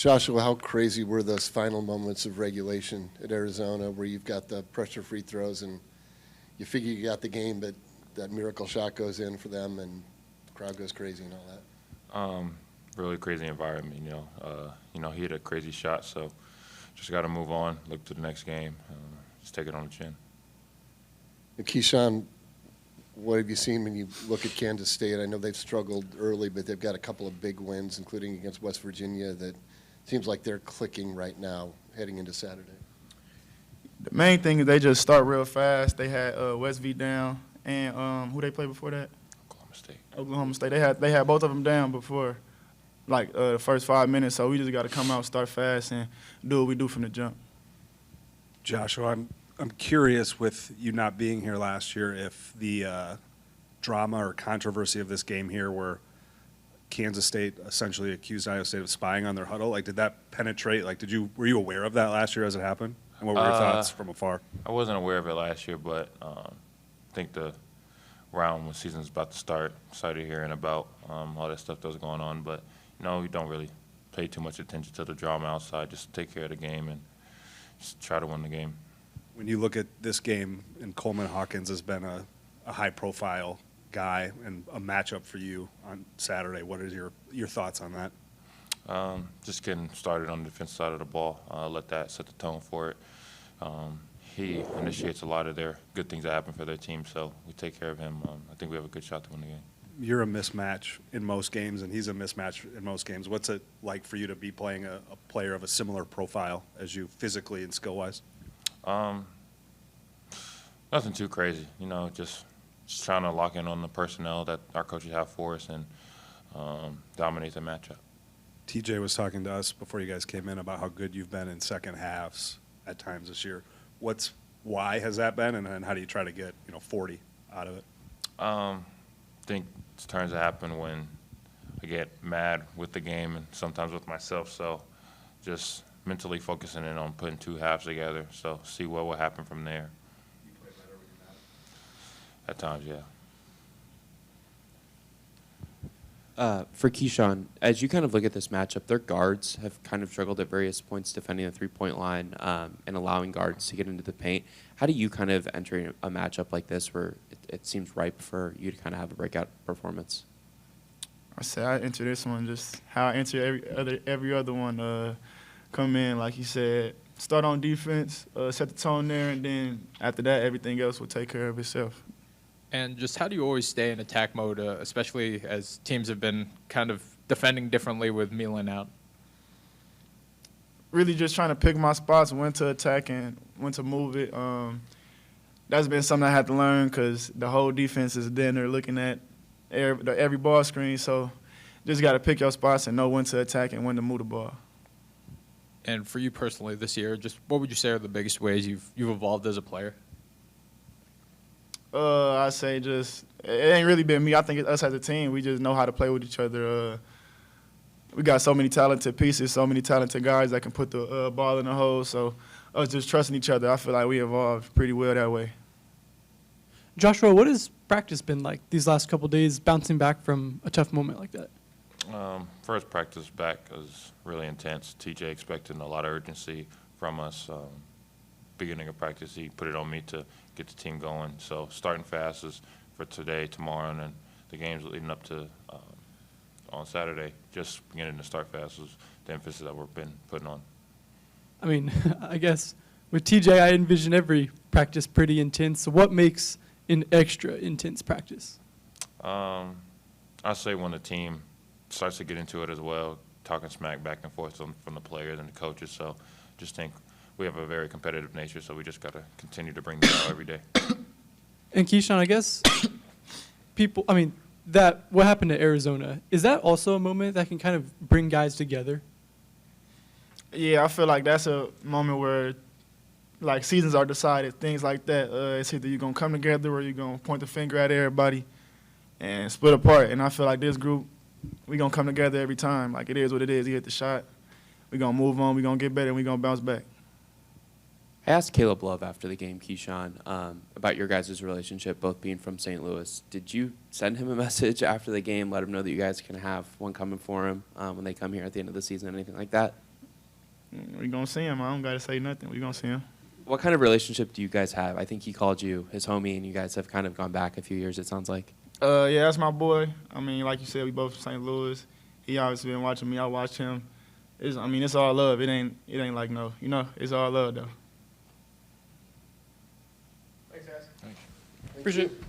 Joshua, how crazy were those final moments of regulation at Arizona where you've got the pressure free throws and you figure you got the game, but that miracle shot goes in for them and the crowd goes crazy and all that? Really crazy environment, he hit a crazy shot, so just got to move on, look to the next game, just take it on the chin. And Keshon, what have you seen when you look at Kansas State? I know they've struggled early, but they've got a couple of big wins, including against West Virginia, that seems like they're clicking right now heading into Saturday. The main thing is they just start real fast. They had West V down, and who they played before that? Oklahoma State. They had both of them down before, like the first 5 minutes. So we just got to come out, start fast, and do what we do from the jump. Joshua, I'm curious, with you not being here last year, if the drama or controversy of this game here, where Kansas State essentially accused Iowa State of spying on their huddle, like, did that penetrate? Like, were you aware of that last year as it happened? And what were your thoughts from afar? I wasn't aware of it last year, but I think the round when season's about to start, started hearing about all that stuff that was going on. But, we don't really pay too much attention to the drama outside. Just take care of the game and just try to win the game. When you look at this game, and Coleman Hawkins has been a high-profile guy and a matchup for you on Saturday, what are your thoughts on that? Just getting started on the defensive side of the ball, let that set the tone for it. He initiates a lot of their good things that happen for their team, so we take care of him. I think we have a good shot to win the game. You're a mismatch in most games, and he's a mismatch in most games. What's it like for you to be playing a player of a similar profile as you, physically and skill-wise? Nothing too crazy, just trying to lock in on the personnel that our coaches have for us and dominate the matchup. TJ was talking to us before you guys came in about how good you've been in second halves at times this year. Why has that been, and how do you try to get 40 out of it? I think it's turns to happen when I get mad with the game and sometimes with myself. So just mentally focusing in on putting two halves together. So see what will happen from there. You play better when you're mad? At times, yeah. For Keshon, as you kind of look at this matchup, their guards have kind of struggled at various points defending the three-point line and allowing guards to get into the paint. How do you kind of enter a matchup like this where it seems ripe for you to kind of have a breakout performance? I say I enter this one just how I enter every other one. Come in, like you said, start on defense, set the tone there, and then after that, everything else will take care of itself. And just how do you always stay in attack mode, especially as teams have been kind of defending differently with Milan out? Really just trying to pick my spots, when to attack and when to move it. That's been something I had to learn because the whole defense is then they're looking at every ball screen. So just got to pick your spots and know when to attack and when to move the ball. And for you personally this year, just what would you say are the biggest ways you've evolved as a player? I say just it ain't really been me. I think it's us as a team. We just know how to play with each other. We got so many talented pieces, so many talented guys that can put the ball in the hole. So us just trusting each other, I feel like we evolved pretty well that way. Joshua, what has practice been like these last couple of days, bouncing back from a tough moment like that? First practice back was really intense. TJ expected a lot of urgency from us. Beginning of practice, he put it on me to get the team going. So starting fast is for today, tomorrow, and then the games leading up to on Saturday. Just beginning to start fast was the emphasis that we've been putting on. I mean, I guess with TJ, I envision every practice pretty intense. So what makes an extra intense practice? I say when the team starts to get into it as well, talking smack back and forth from the players and the coaches. So just think we have a very competitive nature, so we just got to continue to bring that out every day. And Keshon, I guess what happened to Arizona, is that also a moment that can kind of bring guys together? Yeah, I feel like that's a moment where, like, seasons are decided, things like that. It's either you're going to come together or you're going to point the finger at everybody and split apart. And I feel like this group, we're going to come together every time. Like, it is what it is. He hit the shot. We're going to move on. We're going to get better, and we're going to bounce back. I asked Caleb Love after the game, Keshon, about your guys' relationship, both being from St. Louis. Did you send him a message after the game, let him know that you guys can have one coming for him when they come here at the end of the season, anything like that? We gonna see him. I don't gotta say nothing. We gonna see him. What kind of relationship do you guys have? I think he called you his homie, and you guys have kind of gone back a few years, it sounds like. Yeah, that's my boy. I mean, like you said, we both from St. Louis. He obviously been watching me. I watch him. It's all love. It ain't like no, it's all love though. Appreciate it.